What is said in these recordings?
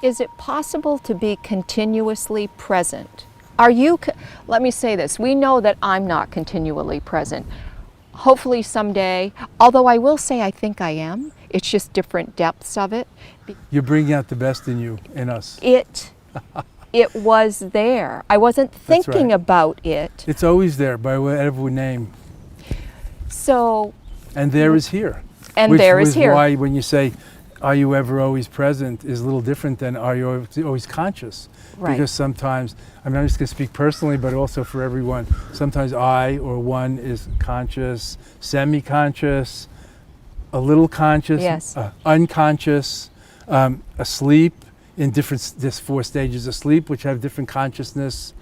Is it possible to be continuously present? Are you, let me say this, we know that I'm not continually present. Hopefully someday, although I will say I think I am, it's just different depths of it. You're bringing out the best in you, in us. It was there. I wasn't thinking about it. It's always there by whatever name. So. And there is here. And there is here. Which is why when you say, are you ever always present, is a little different than are you always conscious? Right. Because sometimes, I'm just going to speak personally, but also for everyone, sometimes I or one is conscious, semi-conscious, a little conscious, yes. Unconscious, asleep, in there's 4 stages of sleep, which have different consciousness,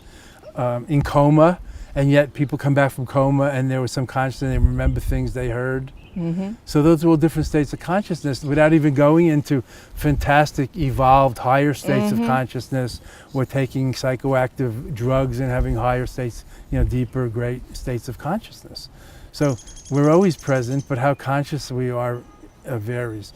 in coma, and yet people come back from coma and there was some consciousness and they remember things they heard. Mm-hmm. So those are all different states of consciousness without even going into fantastic, evolved, higher states mm-hmm. of consciousness or taking psychoactive drugs and having higher states, deeper, great states of consciousness. So we're always present, but how conscious we are varies.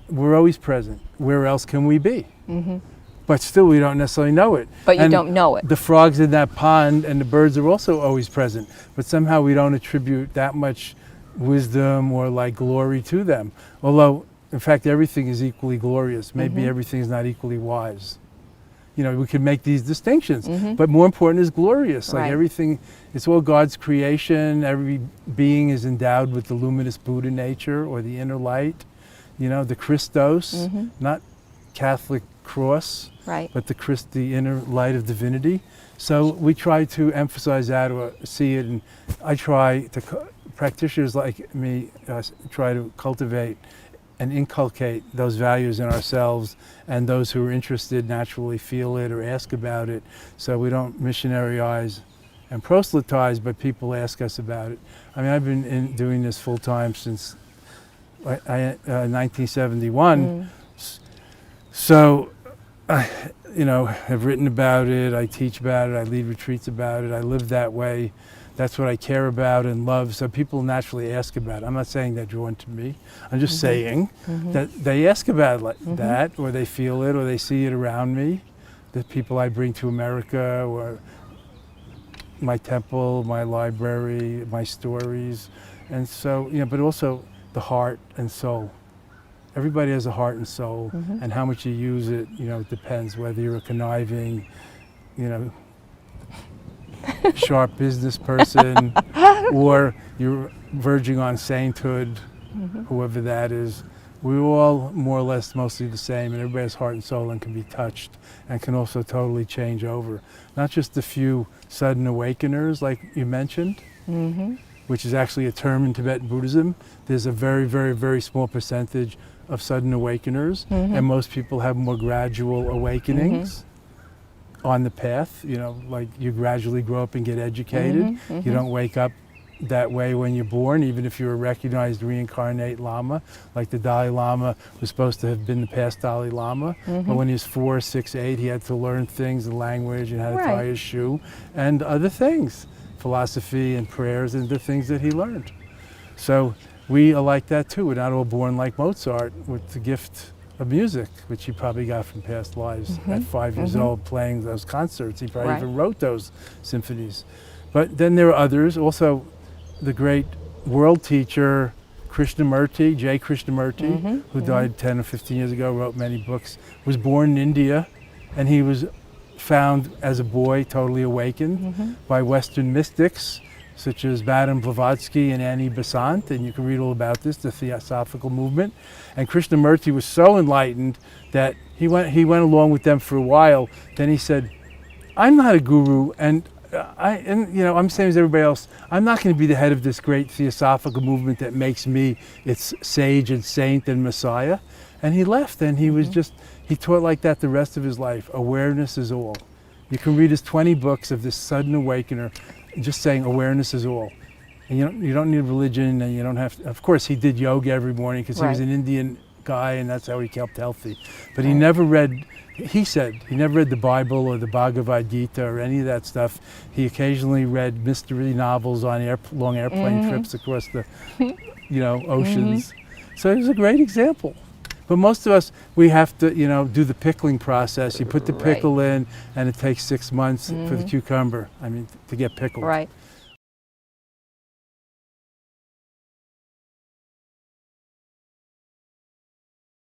We're always present. Where else can we be? Mm-hmm. But still we don't necessarily know it. But you don't know it. The frogs in that pond and the birds are also always present, but somehow we don't attribute that much wisdom or like glory to them. Although, in fact, everything is equally glorious. Maybe mm-hmm. everything is not equally wise. We can make these distinctions, mm-hmm. but more important is glorious. Like right. everything, it's all God's creation. Every being is endowed with the luminous Buddha nature or the inner light. The Christos, mm-hmm. not Catholic cross, right. but the inner light of divinity. So we try to emphasize that or see it, and I try to, practitioners like me, try to cultivate and inculcate those values in ourselves, and those who are interested naturally feel it or ask about it. So we don't missionaryize and proselytize, but people ask us about it. I've been doing this full time since 1971. So I have written about it, I teach about it, I lead retreats about it, I live that way. That's what I care about and love. So people naturally ask about it. I'm not saying they're drawn to me. I'm just mm-hmm. saying mm-hmm. that they ask about it like mm-hmm. that, or they feel it, or they see it around me. The people I bring to America, or my temple, my library, my stories. And so, but also the heart and soul. Everybody has a heart and soul, mm-hmm. and how much you use it, it depends whether you're a conniving, sharp business person, or you're verging on sainthood, mm-hmm. whoever that is. We're all more or less mostly the same, and everybody has heart and soul and can be touched and can also totally change over. Not just the few sudden awakeners like you mentioned, mm-hmm. which is actually a term in Tibetan Buddhism. There's a very, very, very small percentage of sudden awakeners, mm-hmm. and most people have more gradual awakenings. Mm-hmm. On the path, like you gradually grow up and get educated. Mm-hmm, mm-hmm. You don't wake up that way when you're born, even if you're a recognized reincarnate Lama, like the Dalai Lama was supposed to have been the past Dalai Lama. Mm-hmm. But when he was 4, 6, 8, he had to learn things, the language, and how to right. tie his shoe, and other things, philosophy and prayers and the things that he learned. So we are like that too. We're not all born like Mozart with the gift of music, which he probably got from past lives mm-hmm. at 5 years mm-hmm. old, playing those concerts. He probably right. even wrote those symphonies. But then there are others, also the great world teacher Krishnamurti, J. Krishnamurti, mm-hmm. who mm-hmm. died 10 or 15 years ago, wrote many books, was born in India, and he was found as a boy totally awakened mm-hmm. by Western mystics, such as Madame Blavatsky and Annie Besant, and you can read all about this, the Theosophical movement. And Krishnamurti was so enlightened that he went along with them for a while. Then he said, I'm not a guru, and I'm same as everybody else. I'm not going to be the head of this great Theosophical movement that makes me its sage and saint and Messiah. And he left, and he was he taught like that the rest of his life. Awareness is all. You can read his 20 books of this sudden awakener, just saying awareness is all. And you don't need religion, and you don't have to, of course he did yoga every morning because he was an Indian guy and that's how he kept healthy. But he never read, he said, he never read the Bible or the Bhagavad Gita or any of that stuff. He occasionally read mystery novels on long airplane trips across the oceans. So he was a great example. But most of us, we have to, you know, do the pickling process. You put the Right. pickle in, and it takes 6 months for the cucumber, I mean, to get pickled. Right.